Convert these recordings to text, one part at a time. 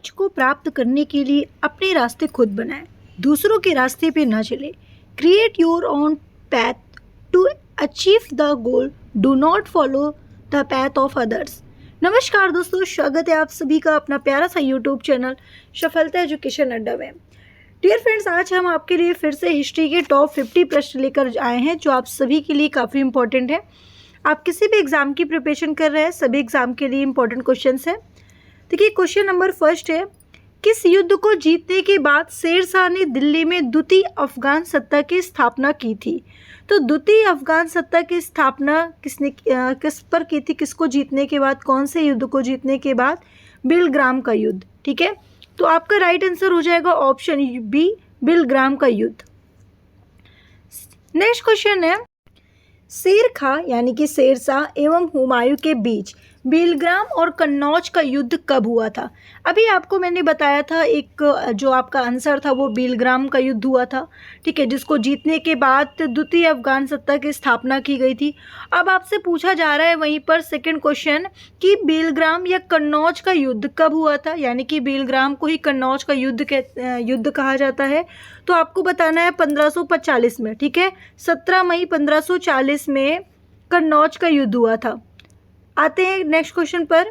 लक्ष्य को प्राप्त करने के लिए अपने रास्ते खुद बनाएं, दूसरों के रास्ते पे ना चले। Create your own path to achieve the goal, do not follow the path of others. नमस्कार दोस्तों, स्वागत है आप सभी का अपना प्यारा सा यूट्यूब चैनल सफलता एजुकेशन अड्डा में। डियर फ्रेंड्स, आज हम आपके लिए फिर से हिस्ट्री के टॉप 50 प्रश्न लेकर आए हैं जो आप सभी के लिए काफ़ी इंपॉर्टेंट है। आप किसी भी एग्ज़ाम की प्रिपरेशन कर रहे हैं, सभी एग्ज़ाम के लिए इंपॉर्टेंट क्वेश्चंस हैं। देखिए, क्वेश्चन नंबर फर्स्ट है, किस युद्ध को जीतने के बाद शेर शाह ने दिल्ली में द्वितीय अफगान सत्ता की स्थापना की थी? तो द्वितीय अफगान सत्ता की स्थापना किसने किस पर की थी? किसको जीतने के बाद? कौन से युद्ध को जीतने के बाद? बिलग्राम का युद्ध। ठीक है, तो आपका राइट आंसर हो जाएगा ऑप्शन बी, बिलग्राम का युद्ध। नेक्स्ट क्वेश्चन है, शेर खां यानी कि शेर शाह एवं हुमायूं के बीच बिलग्राम और कन्नौज का युद्ध कब हुआ था? अभी आपको मैंने बताया था, एक जो आपका आंसर था वो बिलग्राम का युद्ध हुआ था। ठीक है, जिसको जीतने के बाद द्वितीय अफगान सत्ता की स्थापना की गई थी। अब आपसे पूछा जा रहा है वहीं पर सेकंड क्वेश्चन कि बिलग्राम या कन्नौज का युद्ध कब हुआ था, यानी कि बिलग्राम को ही कन्नौज का युद्ध कहा जाता है। तो आपको बताना है 1545 में। ठीक है, 17 मई 1540 में कन्नौज का युद्ध हुआ था। आते हैं नेक्स्ट क्वेश्चन पर,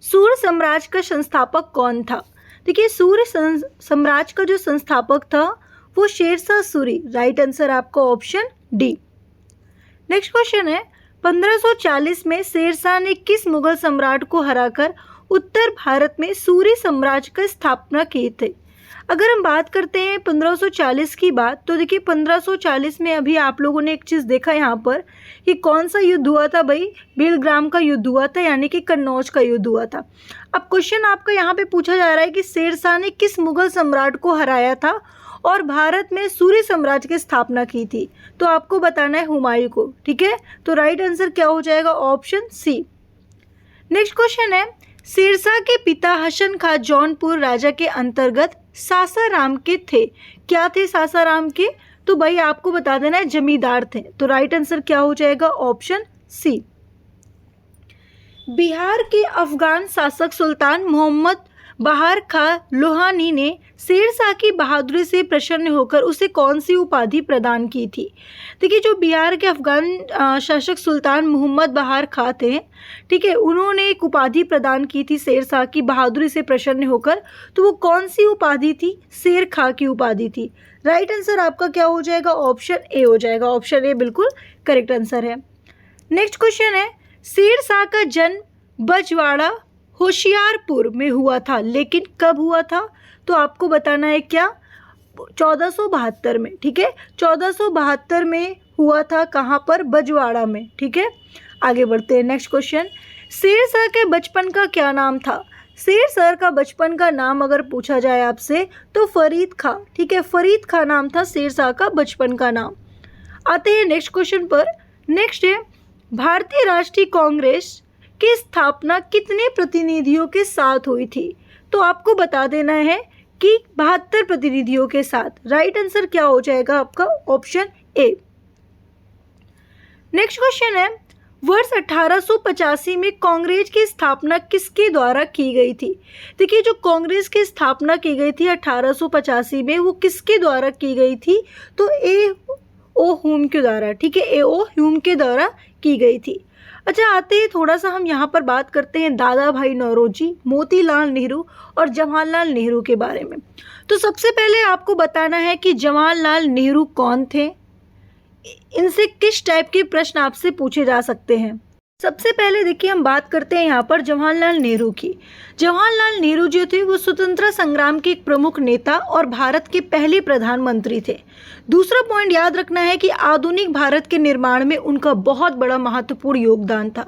सूर्य साम्राज्य का संस्थापक कौन था? देखिए, सूर्य साम्राज्य का जो संस्थापक था वो शेरशाह सूरी। राइट आंसर आपका ऑप्शन डी। नेक्स्ट क्वेश्चन है, 1540 में शेरशाह ने किस मुगल सम्राट को हराकर उत्तर भारत में सूरी साम्राज्य का स्थापना की थी? अगर हम बात करते हैं 1540 की बात, तो देखिए 1540 में अभी आप लोगों ने एक चीज़ देखा यहाँ पर कि कौन सा युद्ध हुआ था भाई? बिलग्राम का युद्ध हुआ था, यानी कि कन्नौज का युद्ध हुआ था। अब क्वेश्चन आपका यहाँ पे पूछा जा रहा है कि शेरशाह ने किस मुगल सम्राट को हराया था और भारत में सूर्य साम्राज्य की स्थापना की थी? तो आपको बताना है हुमायूं को। ठीक है, तो राइट आंसर क्या हो जाएगा? Option C. नेक्स्ट क्वेश्चन है, शेरशाह के पिता हसन खां जौनपुर राजा के अंतर्गत सासाराम के थे। क्या थे सासाराम के? तो भाई आपको बता देना है जमींदार थे। तो राइट आंसर क्या हो जाएगा? Option C. बिहार के अफगान शासक सुल्तान मोहम्मद बहार खां लोहानी ने शेरशाह की बहादुरी से प्रसन्न होकर उसे कौन सी उपाधि प्रदान की थी? देखिए, जो बिहार के अफगान शासक सुल्तान मोहम्मद बहार खां थे, ठीक है, उन्होंने एक उपाधि प्रदान की थी शेरशाह की बहादुरी से प्रसन्न होकर। तो वो कौन सी उपाधि थी? शेर खां की उपाधि थी। राइट आंसर आपका क्या हो जाएगा? ऑप्शन ए हो जाएगा। ऑप्शन ए बिल्कुल करेक्ट आंसर है। नेक्स्ट क्वेश्चन है, शेरशाह का जन्म बजवाड़ा होशियारपुर में हुआ था, लेकिन कब हुआ था? तो आपको बताना है क्या? 1472 में। ठीक है, 1472 में हुआ था। कहाँ पर? बजवाड़ा में। ठीक है, आगे बढ़ते हैं। नेक्स्ट क्वेश्चन, शेरशाह के बचपन का क्या नाम था? शेरशाह का बचपन का नाम अगर पूछा जाए आपसे तो फरीद खां। ठीक है, फरीद खां नाम था शेरशाह का बचपन का नाम। आते हैं नेक्स्ट क्वेश्चन पर। नेक्स्ट है, भारतीय राष्ट्रीय कांग्रेस की स्थापना कितने प्रतिनिधियों के साथ हुई थी? तो आपको बता देना है कि 72 प्रतिनिधियों के साथ। राइट आंसर क्या हो जाएगा आपका? Option A. नेक्स्ट क्वेश्चन है, वर्ष 1885 में कांग्रेस की स्थापना किसके द्वारा की गई थी? देखिए, जो कांग्रेस की स्थापना की गई थी 1885 में, वो किसके द्वारा की गई थी? तो ए ओ ह्यूम के द्वारा। ठीक है, ए ओ ह्यूम के द्वारा की गई थी। अच्छा, आते हैं थोड़ा सा हम यहाँ पर बात करते हैं दादा भाई नौरोजी, मोतीलाल नेहरू और जवाहरलाल नेहरू के बारे में। तो सबसे पहले आपको बताना है कि जवाहरलाल नेहरू कौन थे, इनसे किस टाइप के प्रश्न आपसे पूछे जा सकते हैं। सबसे पहले देखिए, हम बात करते हैं यहाँ पर जवाहरलाल नेहरू की। जवाहरलाल नेहरू जो थे वो स्वतंत्रता संग्राम के एक प्रमुख नेता और भारत के पहले प्रधानमंत्री थे। दूसरा पॉइंट याद रखना है कि आधुनिक भारत के निर्माण में उनका बहुत बड़ा महत्वपूर्ण योगदान था।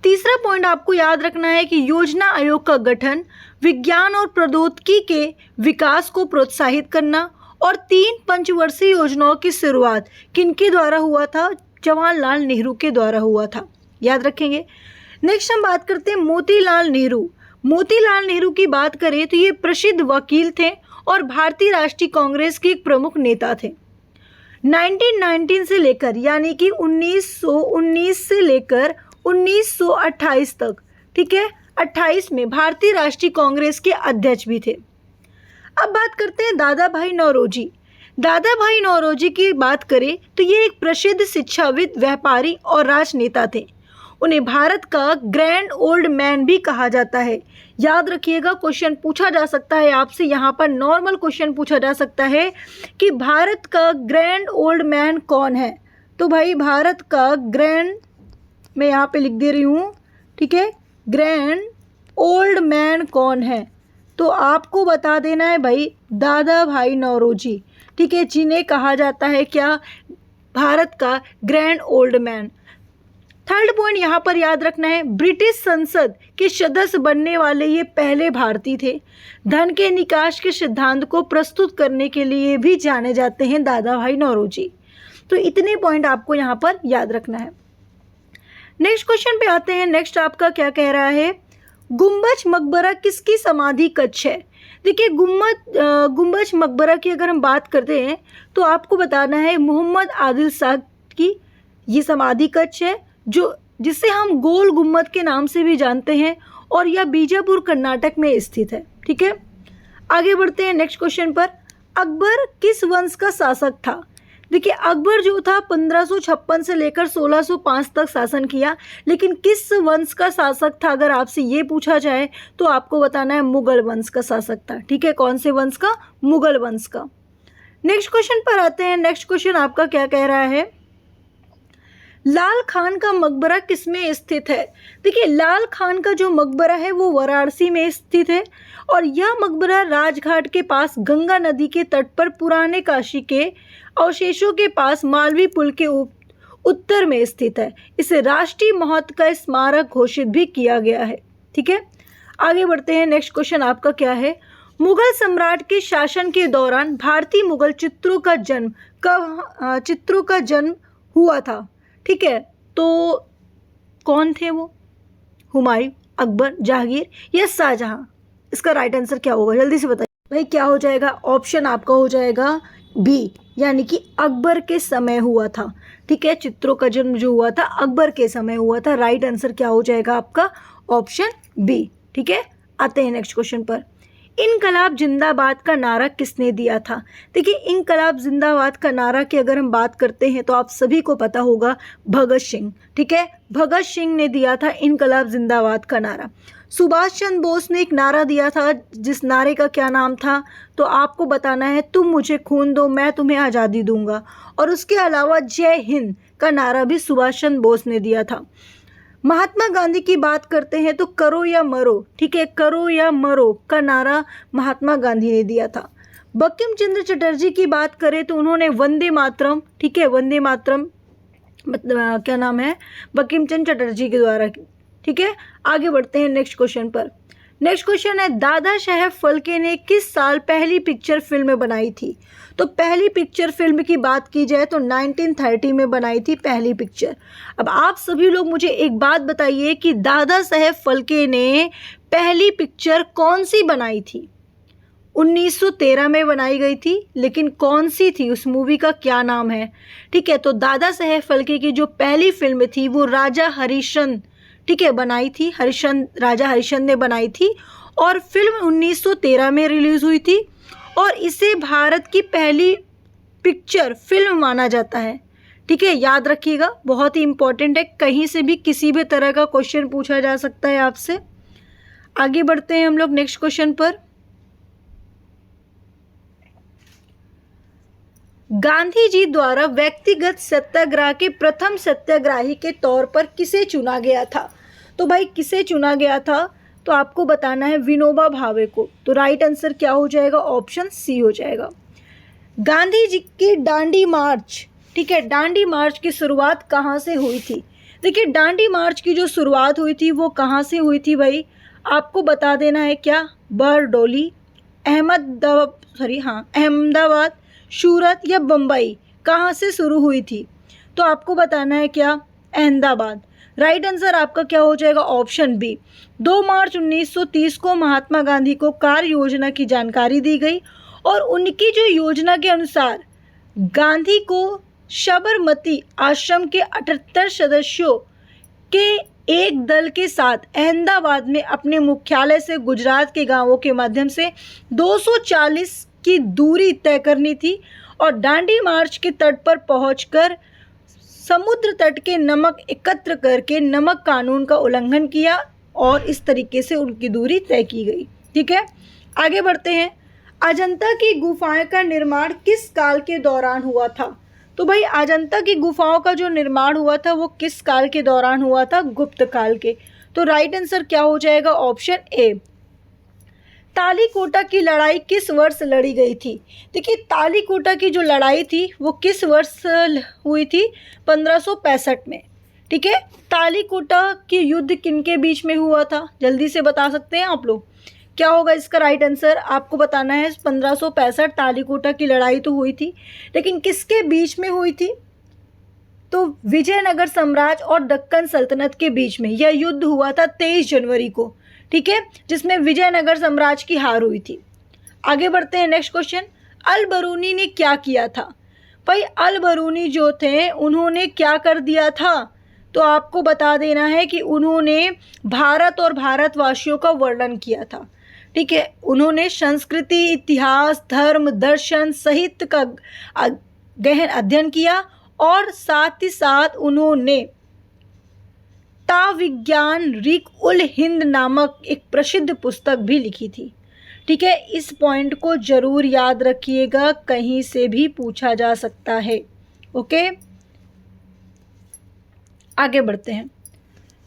तीसरा पॉइंट आपको याद रखना है कि योजना आयोग का गठन, विज्ञान और प्रौद्योगिकी के विकास को प्रोत्साहित करना और 3 पंचवर्षीय योजनाओं की शुरुआत किनके द्वारा हुआ था? जवाहरलाल नेहरू के द्वारा हुआ था। याद रखेंगे। नेक्स्ट हम बात करते हैं मोतीलाल नेहरू। मोतीलाल नेहरू की बात करें तो ये प्रसिद्ध वकील थे और भारतीय राष्ट्रीय कांग्रेस के एक प्रमुख नेता थे। 1919 से लेकर यानी कि 1919 से लेकर 1928 तक, ठीक है, 1928 में भारतीय राष्ट्रीय कांग्रेस के अध्यक्ष भी थे। अब बात करते हैं दादा भाई नौरोजी। दादा भाई नौरोजी की बात करें तो ये एक प्रसिद्ध शिक्षाविद, व्यापारी और राजनेता थे। उन्हें भारत का ग्रैंड ओल्ड मैन भी कहा जाता है। याद रखिएगा, क्वेश्चन पूछा जा सकता है आपसे, यहाँ पर नॉर्मल क्वेश्चन पूछा जा सकता है कि भारत का ग्रैंड ओल्ड मैन कौन है। तो भाई भारत का ग्रैंड, मैं यहाँ पे लिख दे रही हूँ, ठीक है, ग्रैंड ओल्ड मैन कौन है, तो आपको बता देना है भाई दादा भाई नौरोजी, ठीक है, जिन्हें कहा जाता है क्या, भारत का grand old man. Third point यहाँ पर याद रखना है, ब्रिटिश संसद के सदस्य बनने वाले ये पहले भारतीय थे। धन के निकास के सिद्धांत को प्रस्तुत करने के लिए भी जाने जाते हैं दादा भाई नौरोजी। तो इतने पॉइंट आपको यहाँ पर याद रखना है। नेक्स्ट क्वेश्चन पे आते हैं। नेक्स्ट आपका क्या कह रहा है, गुम्बज मकबरा किसकी समाधि कक्ष है। देखिए गुम्बज मकबरा की अगर हम बात करते हैं तो आपको बताना है मोहम्मद आदिल शाह की ये समाधि कक्ष है, जो जिसे हम गोल गुम्बद के नाम से भी जानते हैं, और यह बीजापुर कर्नाटक में स्थित है। ठीक है, आगे बढ़ते हैं नेक्स्ट क्वेश्चन पर। अकबर किस वंश का शासक था। देखिए अकबर जो था 1556 से लेकर 1605 तक शासन किया, लेकिन किस वंश का शासक था अगर आपसे ये पूछा जाए तो आपको बताना है मुगल वंश का शासक था। ठीक है, कौन से वंश का, मुगल वंश का। नेक्स्ट क्वेश्चन पर आते हैं। नेक्स्ट क्वेश्चन आपका क्या कह रहा है, लाल खान का मकबरा किसमें स्थित है। देखिए लाल खान का जो मकबरा है वो वाराणसी में स्थित है, और यह मकबरा राजघाट के पास गंगा नदी के तट पर पुराने काशी के अवशेषों के पास मालवी पुल के उत्तर में स्थित है। इसे राष्ट्रीय महत्व का स्मारक घोषित भी किया गया है। ठीक है, आगे बढ़ते हैं। नेक्स्ट क्वेश्चन आपका क्या है, मुगल सम्राट के शासन के दौरान भारतीय मुगल चित्रों का जन्म हुआ था। ठीक है, तो कौन थे वो, हुमायूं, अकबर, जहांगीर या शाहजहां। इसका राइट आंसर क्या होगा, जल्दी से बताइए भाई। क्या हो जाएगा, ऑप्शन आपका हो जाएगा बी, यानी कि अकबर के समय हुआ था। ठीक है, चित्रों का जन्म जो हुआ था अकबर के समय हुआ था। राइट आंसर क्या हो जाएगा आपका, ऑप्शन बी। ठीक है, आते हैं नेक्स्ट क्वेश्चन पर। इनकलाब जिंदाबाद का नारा किसने दिया था। देखिए इनकलाब जिंदाबाद का नारा की अगर हम बात करते हैं तो आप सभी को पता होगा, भगत सिंह। ठीक है, भगत सिंह ने दिया था इनकलाब जिंदाबाद का नारा। सुभाष चंद्र बोस ने एक नारा दिया था, जिस नारे का क्या नाम था, तो आपको बताना है तुम मुझे खून दो मैं तुम्हें आज़ादी दूंगा। और उसके अलावा जय हिंद का नारा भी सुभाष चंद्र बोस ने दिया था। महात्मा गांधी की बात करते हैं तो करो या मरो, ठीक है, करो या मरो का नारा महात्मा गांधी ने दिया था। बंकिम चंद्र चटर्जी की बात करें तो उन्होंने वंदे मातरम, ठीक है, वंदे मातरम क्या नाम है, बंकिम चंद्र चटर्जी के द्वारा। ठीक है, आगे बढ़ते हैं नेक्स्ट क्वेश्चन पर। नेक्स्ट क्वेश्चन है, दादा साहेब फाल्के ने किस साल पहली पिक्चर फिल्म बनाई थी। तो पहली पिक्चर फिल्म की बात की जाए तो 1930 में बनाई थी पहली पिक्चर। अब आप सभी लोग मुझे एक बात बताइए कि दादा साहेब फाल्के ने पहली पिक्चर कौन सी बनाई थी। 1913 में बनाई गई थी, लेकिन कौन सी थी, उस मूवी का क्या नाम है। ठीक है, तो दादा साहेब फाल्के की जो पहली फिल्म थी वो राजा हरिश्चंद्र, ठीक है, बनाई थी, राजा हरिश्चंद्र ने बनाई थी, और फिल्म 1913 में रिलीज़ हुई थी, और इसे भारत की पहली पिक्चर फिल्म माना जाता है। ठीक है, याद रखिएगा, बहुत ही इंपॉर्टेंट है, कहीं से भी किसी भी तरह का क्वेश्चन पूछा जा सकता है आपसे। आगे बढ़ते हैं हम लोग नेक्स्ट क्वेश्चन पर। गांधी जी द्वारा व्यक्तिगत सत्याग्रह के प्रथम सत्याग्रही के तौर पर किसे चुना गया था। तो भाई किसे चुना गया था, तो आपको बताना है विनोबा भावे को। तो राइट आंसर क्या हो जाएगा, ऑप्शन सी हो जाएगा। गांधी जी की दांडी मार्च, ठीक है, दांडी मार्च की शुरुआत कहाँ से हुई थी। देखिए दांडी मार्च की जो शुरुआत हुई थी वो कहाँ से हुई थी भाई, आपको बता देना है क्या, बरडोली, अहमदाबाद, सूरत या बम्बई, कहाँ से शुरू हुई थी। तो आपको बताना है क्या, अहमदाबाद। राइट आंसर आपका क्या हो जाएगा, ऑप्शन बी। 2 मार्च 1930 को महात्मा गांधी को कार्य योजना की जानकारी दी गई, और उनकी जो योजना के अनुसार गांधी को साबरमती आश्रम के 78 सदस्यों के एक दल के साथ अहमदाबाद में अपने मुख्यालय से गुजरात के गांवों के माध्यम से 240 की दूरी तय करनी थी और दांडी मार्च के तट पर पहुंचकर समुद्र तट के नमक एकत्र करके नमक कानून का उल्लंघन किया और इस तरीके से उनकी दूरी तय की गई। ठीक है, आगे बढ़ते हैं। अजंता की गुफाएं का निर्माण किस काल के दौरान हुआ था? तो भाई अजंता की गुफाओं का जो निर्माण हुआ था वो किस काल के दौरान हुआ था? गुप्त काल के। तो राइट आंसर क्या हो जाएगा? Option A. तालीकोटा की लड़ाई किस वर्ष लड़ी गई थी? देखिए, तालीकोटा की जो लड़ाई थी वो किस वर्ष हुई थी? 1565 में। ठीक है, तालीकोटा की युद्ध किनके बीच में हुआ था? जल्दी से बता सकते हैं आप लोग, क्या होगा इसका राइट आंसर? आपको बताना है। 1565 तालीकोटा की लड़ाई तो हुई थी, लेकिन किसके बीच में हुई थी? तो विजयनगर साम्राज्य और दक्कन सल्तनत के बीच में यह युद्ध हुआ था 23 जनवरी को। ठीक है, जिसमें विजयनगर साम्राज्य की हार हुई थी। आगे बढ़ते हैं, नेक्स्ट क्वेश्चन। अल बरूनी ने क्या किया था? भाई अल बरूनी जो थे उन्होंने क्या कर दिया था? तो आपको बता देना है कि उन्होंने भारत और भारतवासियों का वर्णन किया था। ठीक है, उन्होंने संस्कृति, इतिहास, धर्म, दर्शन, साहित्य का गहन अध्ययन किया और साथ ही साथ उन्होंने ता विज्ञान रिक उल हिंद नामक एक प्रसिद्ध पुस्तक भी लिखी थी। ठीक है, इस पॉइंट को जरूर याद रखिएगा, कहीं से भी पूछा जा सकता है। ओके, आगे बढ़ते हैं।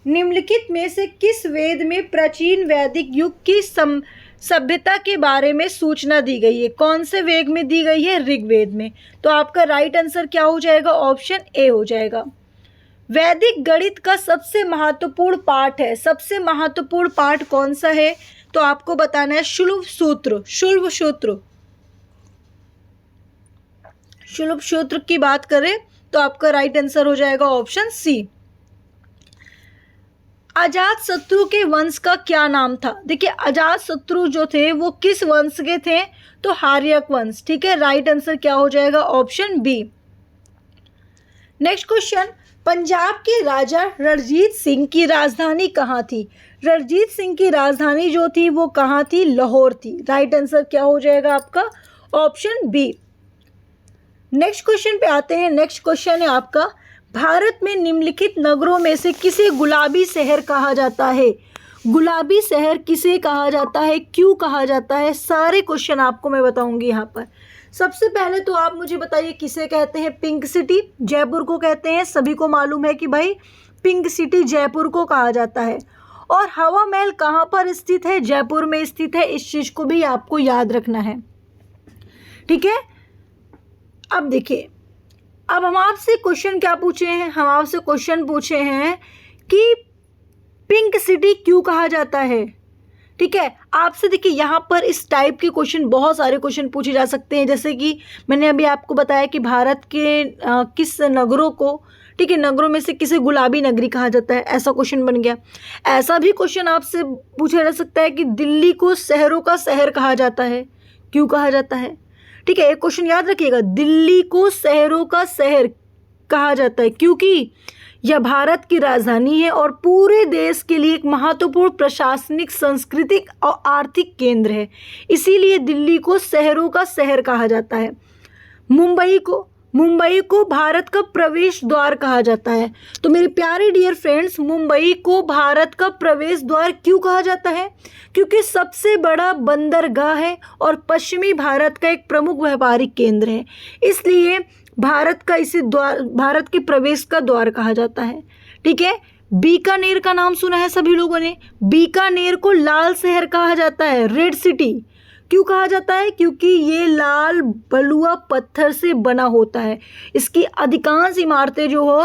निम्नलिखित में से किस वेद में प्राचीन वैदिक युग की सभ्यता के बारे में सूचना दी गई है? कौन से वेद में दी गई है? ऋग्वेद में। तो आपका राइट आंसर क्या हो जाएगा? ऑप्शन ए हो जाएगा। वैदिक गणित का सबसे महत्वपूर्ण पाठ है, सबसे महत्वपूर्ण पाठ कौन सा है? तो आपको बताना है शुल्ब सूत्र। शुल्ब सूत्र, शुल्ब सूत्र की बात करें तो आपका राइट आंसर हो जाएगा ऑप्शन सी। अजात शत्रु के वंश का क्या नाम था? देखिए, अजात शत्रु जो थे वो किस वंश के थे? तो हार्यक वंश। ठीक है, राइट आंसर क्या हो जाएगा? Option B. Next question. Punjab के राजा रणजीत सिंह की राजधानी कहाँ थी? रणजीत सिंह की राजधानी जो थी वो कहाँ थी? लाहौर थी। राइट आंसर क्या हो जाएगा आपका? Option B. नेक्स्ट क्वेश्चन पे आते हैं। नेक्स्ट क्वेश्चन है आपका, भारत में निम्नलिखित नगरों में से किसे गुलाबी शहर कहा जाता है? गुलाबी शहर किसे कहा जाता है, क्यों कहा जाता है? सारे क्वेश्चन आपको मैं बताऊंगी यहाँ पर। सबसे पहले तो आप मुझे बताइए किसे कहते हैं? पिंक सिटी, जयपुर को कहते हैं। सभी को मालूम है कि भाई पिंक सिटी जयपुर को कहा जाता है। और हवा महल कहाँ पर स्थित है? जयपुर में स्थित है। इस चीज़ को भी आपको याद रखना है। ठीक है, अब देखिए, अब हम आपसे क्वेश्चन क्या पूछे हैं? हम आपसे क्वेश्चन पूछे हैं कि पिंक सिटी क्यों कहा जाता है। ठीक है, आपसे देखिए यहाँ पर इस टाइप के क्वेश्चन, बहुत सारे क्वेश्चन पूछे जा सकते हैं। जैसे कि मैंने अभी आपको बताया कि भारत के किस नगरों को, ठीक है, नगरों में से किसे गुलाबी नगरी कहा जाता है, ऐसा क्वेश्चन बन गया। ऐसा भी क्वेश्चन आपसे पूछा जा सकता है कि दिल्ली को शहरों का शहर कहा जाता है, क्यों कहा जाता है? ठीक है, एक क्वेश्चन याद रखिएगा, दिल्ली को शहरों का शहर कहा जाता है क्योंकि यह भारत की राजधानी है और पूरे देश के लिए एक महत्वपूर्ण प्रशासनिक, सांस्कृतिक और आर्थिक केंद्र है। इसीलिए दिल्ली को शहरों का शहर कहा जाता है। मुंबई को भारत का प्रवेश द्वार कहा जाता है। तो मेरे प्यारे डियर फ्रेंड्स, मुंबई को भारत का प्रवेश द्वार क्यों कहा जाता है? क्योंकि सबसे बड़ा बंदरगाह है और पश्चिमी भारत का एक प्रमुख व्यापारिक केंद्र है, इसलिए भारत का इसे द्वार, भारत के प्रवेश का द्वार कहा जाता है। ठीक है, बीकानेर का नाम सुना है सभी लोगों ने। बीकानेर को लाल शहर कहा जाता है, रेड सिटी। क्यों कहा जाता है? क्योंकि ये लाल बलुआ पत्थर से बना होता है। इसकी अधिकांश इमारतें जो हो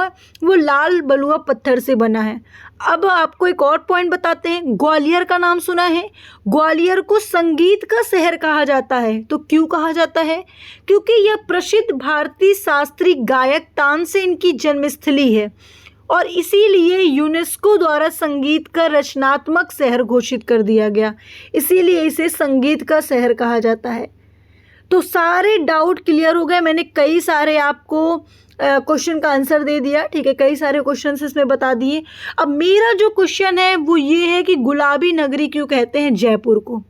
वो लाल बलुआ पत्थर से बना है। अब आपको एक और पॉइंट बताते हैं, ग्वालियर का नाम सुना है। ग्वालियर को संगीत का शहर कहा जाता है। तो क्यों कहा जाता है? क्योंकि यह प्रसिद्ध भारतीय शास्त्रीय गायक तानसेन की जन्मस्थली है और इसीलिए यूनेस्को द्वारा संगीत का रचनात्मक शहर घोषित कर दिया गया, इसीलिए इसे संगीत का शहर कहा जाता है। तो सारे डाउट क्लियर हो गए। मैंने कई सारे आपको क्वेश्चन का आंसर दे दिया, ठीक है, कई सारे क्वेश्चन इसमें बता दिए। अब मेरा जो क्वेश्चन है वो ये है कि गुलाबी नगरी क्यों कहते हैं जयपुर को।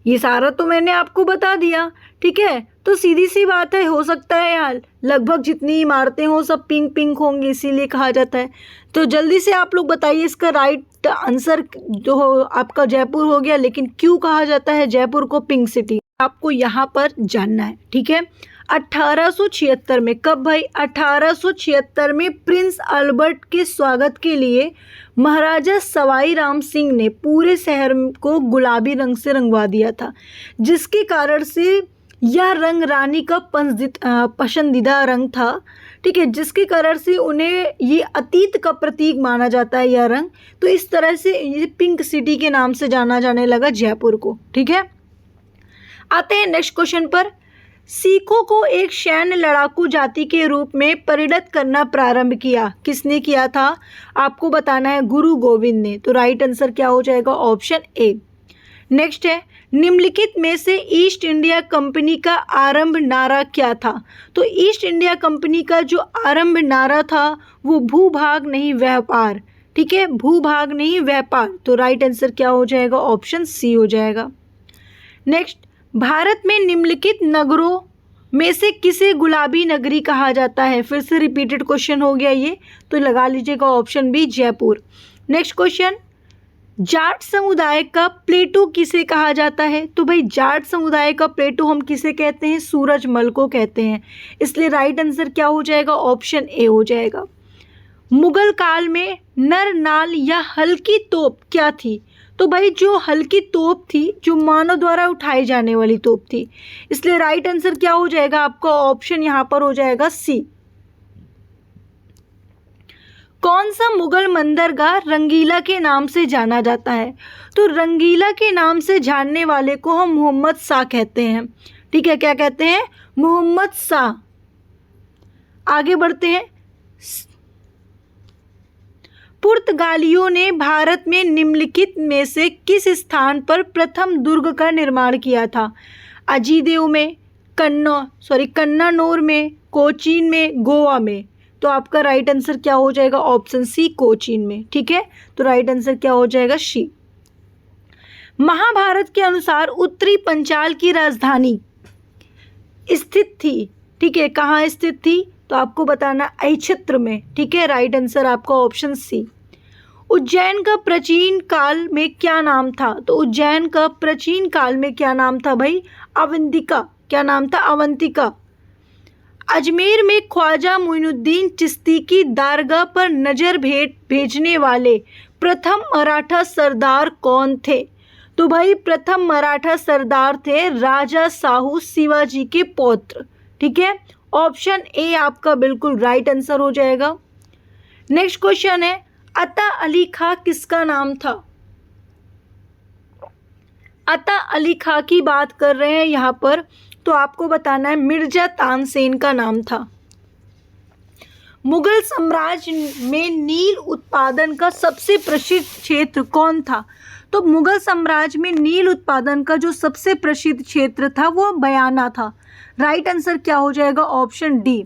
ये सारा तो मैंने आपको बता दिया, ठीक है। तो सीधी सी बात है, हो सकता है यार लगभग जितनी इमारतें हो सब पिंक पिंक होंगी, इसीलिए कहा जाता है। तो जल्दी से आप लोग बताइए इसका राइट आंसर जो हो आपका जयपुर हो गया, लेकिन क्यों कहा जाता है जयपुर को पिंक सिटी, आपको यहाँ पर जानना है, ठीक है। 1876 में, कब भाई, 1876 में प्रिंस अल्बर्ट के स्वागत के लिए महाराजा सवाई राम सिंह ने पूरे शहर को गुलाबी रंग से रंगवा दिया था, जिसके कारण से यह रंग रानी का पसंदीदा रंग था, ठीक है, जिसके कारण से उन्हें ये अतीत का प्रतीक माना जाता है यह रंग। तो इस तरह से ये पिंक सिटी के नाम से जाना जाने लगा जयपुर को, ठीक है। आते हैं नेक्स्ट क्वेश्चन पर। सिखों को एक सैन्य लड़ाकू जाति के रूप में परिणत करना प्रारंभ किया, किसने किया था, आपको बताना है, गुरु गोविंद ने। तो राइट आंसर क्या हो जाएगा, ऑप्शन ए। नेक्स्ट है, निम्नलिखित में से ईस्ट इंडिया कंपनी का आरंभ नारा क्या था। तो ईस्ट इंडिया कंपनी का जो आरंभ नारा था वो भूभाग नहीं व्यापार, ठीक है, भूभाग नहीं व्यापार। तो राइट आंसर क्या हो जाएगा, ऑप्शन सी हो जाएगा। नेक्स्ट, भारत में निम्नलिखित नगरों में से किसे गुलाबी नगरी कहा जाता है। फिर से रिपीटेड क्वेश्चन हो गया ये, तो लगा लीजिएगा option B Jaipur. Next question, Jat समुदाय का प्लेटो किसे कहा जाता है। तो भाई जाट समुदाय का प्लेटो हम किसे कहते हैं, सूरजमल को कहते हैं, इसलिए राइट आंसर क्या हो जाएगा, ऑप्शन ए हो जाएगा। मुगल काल में नर नाल या हल्की तोप क्या थी। तो भाई जो हल्की तोप थी, जो मानव द्वारा उठाई जाने वाली तोप थी, इसलिए राइट आंसर क्या हो जाएगा आपका, ऑप्शन यहाँ पर हो जाएगा सी। कौन सा मुगल बंदरगाह रंगीला के नाम से जाना जाता है। तो रंगीला के नाम से जानने वाले को हम मोहम्मद शाह कहते हैं, ठीक है, क्या कहते हैं, मोहम्मद शाह। आगे बढ़ते हैं। पुर्तगालियों ने भारत में निम्नलिखित में से किस स्थान पर प्रथम दुर्ग का निर्माण किया था। अजीदेव में, कन्नानौर में, कोचीन में, गोवा में। तो आपका राइट आंसर क्या हो जाएगा, ऑप्शन सी कोचीन में, ठीक है। तो राइट आंसर क्या हो जाएगा, सी। महाभारत के अनुसार उत्तरी पंचाल की राजधानी स्थित थी, ठीक है, कहाँ स्थित थी, तो आपको बताना अक्षेत्र में, ठीक है। राइट आंसर आपका ऑप्शन सी। उज्जैन का प्राचीन काल में क्या नाम था। तो उज्जैन का प्राचीन काल में क्या नाम था भाई, अवंतिका। क्या नाम था, अवंतिका। अजमेर में ख्वाजा मोइनुद्दीन चिश्ती की दारगाह पर नजर भेजने वाले प्रथम मराठा सरदार कौन थे। तो भाई प्रथम मराठा सरदार थे राजा साहू शिवाजी के पौत्र, ठीक है। ऑप्शन ए आपका बिल्कुल राइट आंसर हो जाएगा। नेक्स्ट क्वेश्चन है, अता अली खां किसका नाम था। अता अली खां की बात कर रहे हैं यहाँ पर, तो आपको बताना है मिर्जा तानसेन का नाम था। मुगल साम्राज्य में नील उत्पादन का सबसे प्रसिद्ध क्षेत्र कौन था। तो मुगल साम्राज्य में नील उत्पादन का जो सबसे प्रसिद्ध क्षेत्र था वो बयाना था। राइट आंसर क्या हो जाएगा, ऑप्शन डी।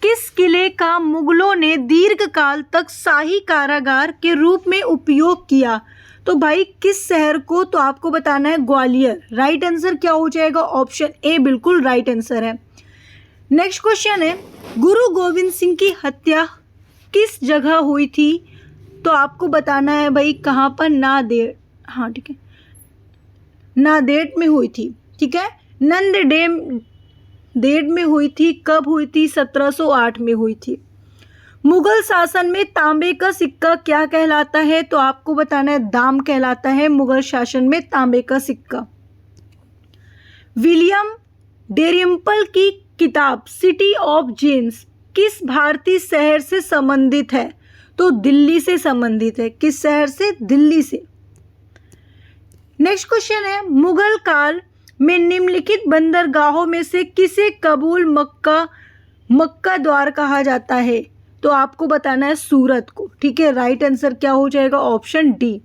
किस किले का मुगलों ने दीर्घकाल तक शाही कारागार के रूप में उपयोग किया। तो भाई किस शहर को, तो आपको बताना है ग्वालियर। राइट आंसर क्या हो जाएगा, ऑप्शन ए बिल्कुल राइट आंसर है। नेक्स्ट क्वेश्चन है, गुरु गोविंद सिंह की हत्या किस जगह हुई थी। तो आपको बताना है भाई कहाँ पर, नांदेड़, हाँ ठीक है, नांदेड़ में हुई थी, ठीक है, नंदेड़ में हुई थी। कब हुई थी, 1708 में हुई थी। मुगल शासन में तांबे का सिक्का क्या कहलाता है। तो आपको बताना है दाम कहलाता है मुगल शासन में तांबे का सिक्का। विलियम डेरिम्पल की किताब सिटी ऑफ जीन्स किस भारतीय शहर से संबंधित है। तो दिल्ली से संबंधित है। किस शहर से, दिल्ली से। नेक्स्ट क्वेश्चन है, मुगल काल में निम्नलिखित बंदरगाहों में से किसे कबूल मक्का द्वार कहा जाता है। तो आपको बताना है सूरत को, ठीक है। राइट आंसर क्या हो जाएगा, ऑप्शन डी।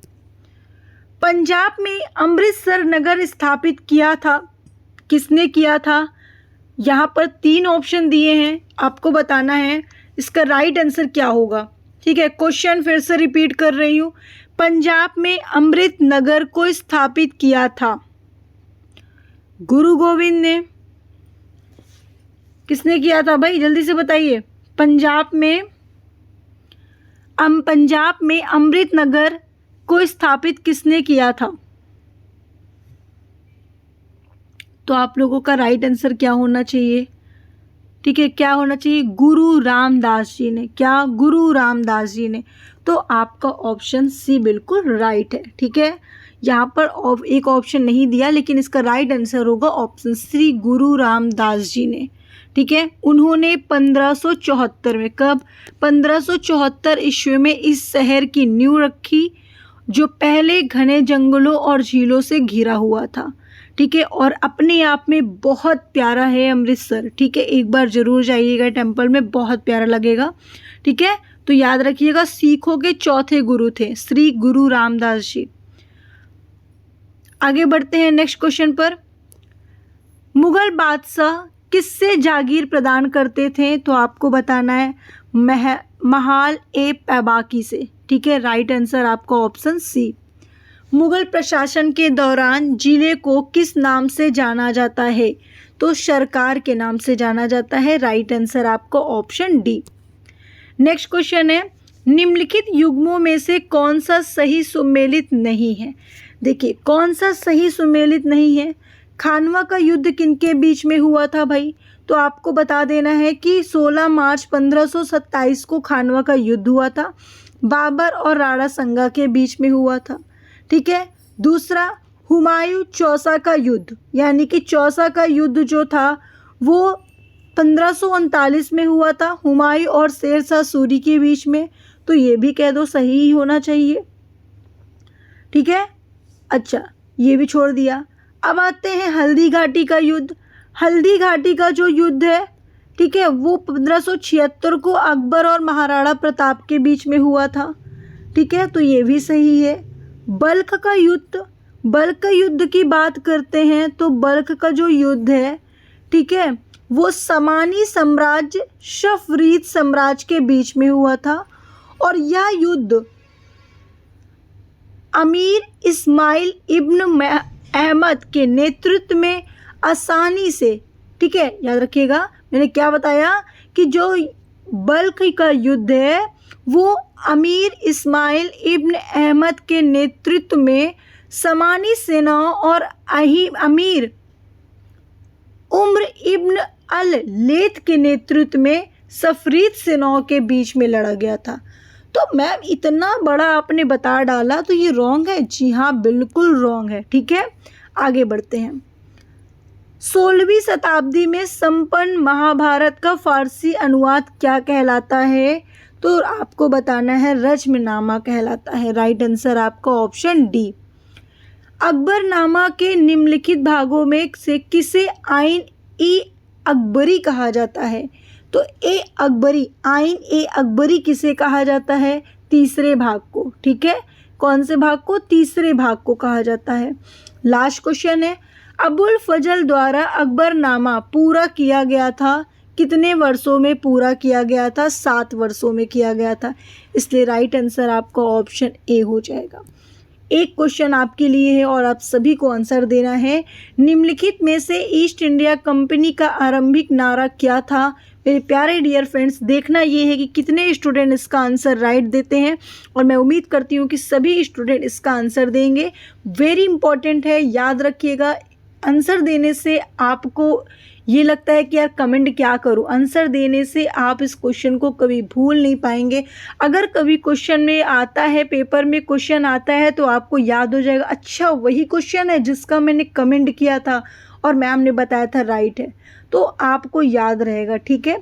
पंजाब में अमृतसर नगर स्थापित किया था किसने किया था? यहाँ पर 3 ऑप्शन दिए हैं, आपको बताना है इसका राइट आंसर क्या होगा। ठीक है, क्वेश्चन फिर से रिपीट कर रही हूँ। पंजाब में अमृत नगर को स्थापित किया था गुरु गोविंद ने। किसने किया था भाई, जल्दी से बताइए। पंजाब में अमृत नगर को स्थापित किसने किया था? तो आप लोगों का राइट आंसर क्या होना चाहिए? ठीक है, क्या होना चाहिए? गुरु रामदास जी ने। क्या? गुरु रामदास जी ने। तो आपका ऑप्शन सी बिल्कुल राइट है। ठीक है, यहाँ पर एक ऑप्शन नहीं दिया, लेकिन इसका राइट आंसर होगा ऑप्शन सी, गुरु रामदास जी ने। ठीक है, उन्होंने 1574 में, कब? 1574 ईस्वी में इस शहर की नींव रखी, जो पहले घने जंगलों और झीलों से घिरा हुआ था। ठीक है, और अपने आप में बहुत प्यारा है अमृतसर। ठीक है, एक बार ज़रूर जाइएगा टेम्पल में, बहुत प्यारा लगेगा। ठीक है, तो याद रखिएगा, सिखों के चौथे गुरु थे श्री गुरु रामदास जी। आगे बढ़ते हैं नेक्स्ट क्वेश्चन पर। मुगल बादशाह किससे जागीर प्रदान करते थे? तो आपको बताना है महाल ए पैबाकी से। ठीक है, राइट आंसर आपका ऑप्शन सी। मुगल प्रशासन के दौरान जिले को किस नाम से जाना जाता है? तो सरकार के नाम से जाना जाता है। राइट आंसर आपका ऑप्शन डी। नेक्स्ट क्वेश्चन है, निम्नलिखित युग्मों में से कौन सा सही सुमेलित नहीं है? देखिए, कौन सा सही सुमेलित नहीं है? खानवा का युद्ध किनके बीच में हुआ था भाई? तो आपको बता देना है कि 16 मार्च 1527 को खानवा का युद्ध हुआ था। बाबर और राणा संगा के बीच में हुआ था। ठीक है, दूसरा हुमायूं चौसा का युद्ध, यानी कि चौसा का युद्ध जो था वो 1539 में हुआ था, हुमायूं और शेरशाह सूरी के बीच में। तो ये भी कह दो सही ही होना चाहिए। ठीक है, अच्छा, ये भी छोड़ दिया। अब आते हैं हल्दी घाटी का युद्ध। हल्दी घाटी का जो युद्ध है, ठीक है, वो 1576 को अकबर और महाराणा प्रताप के बीच में हुआ था। ठीक है, तो ये भी सही है। बल्ख का युद्ध, बल्ख युद्ध की बात करते हैं तो बल्ख का जो युद्ध है, ठीक है, वो समानी साम्राज्य सफरीद साम्राज्य के बीच में हुआ था, और यह युद्ध अमीर इस्माइल इब्न अहमद के नेतृत्व में आसानी से, ठीक है, याद रखिएगा मैंने क्या बताया कि जो बल्ख का युद्ध है वो अमीर इस्माइल इब्न अहमद के नेतृत्व में समानी सेनाओं और अमीर उम्र इब्न अल लेथ के नेतृत्व में सफरीद सेनाओं के बीच में लड़ा गया था। तो मैम इतना बड़ा आपने बता डाला तो ये रॉन्ग है? जी हाँ, बिल्कुल रॉन्ग है। ठीक है, आगे बढ़ते हैं। 16वीं शताब्दी में संपन्न महाभारत का फारसी अनुवाद क्या कहलाता है? तो आपको बताना है रज्मनामा कहलाता है। राइट आंसर आपका ऑप्शन डी। अकबरनामा के निम्नलिखित भागों में से किसे आइन ई अकबरी कहा जाता है? तो आइन ए अकबरी किसे कहा जाता है? तीसरे भाग को। ठीक है, कौन से भाग को? तीसरे भाग को कहा जाता है। लास्ट क्वेश्चन है, अबुल फजल द्वारा अकबरनामा पूरा किया गया था, कितने वर्षों में पूरा किया गया था? 7 वर्षों में किया गया था। इसलिए राइट आंसर आपका ऑप्शन ए हो जाएगा। एक क्वेश्चन आपके लिए है और आप सभी को आंसर देना है। निम्नलिखित में से ईस्ट इंडिया कंपनी का आरंभिक नारा क्या था? मेरे प्यारे डियर फ्रेंड्स, देखना ये है कि कितने स्टूडेंट इसका आंसर राइट देते हैं, और मैं उम्मीद करती हूँ कि सभी स्टूडेंट इसका आंसर देंगे। वेरी इंपॉर्टेंट है, याद रखिएगा। आंसर देने से आपको ये लगता है कि यार कमेंट क्या करूं, आंसर देने से आप इस क्वेश्चन को कभी भूल नहीं पाएंगे। अगर कभी क्वेश्चन में आता है, पेपर में क्वेश्चन आता है, तो आपको याद हो जाएगा, अच्छा वही क्वेश्चन है जिसका मैंने कमेंट किया था और मैम ने बताया था राइट है, तो आपको याद रहेगा। ठीक है,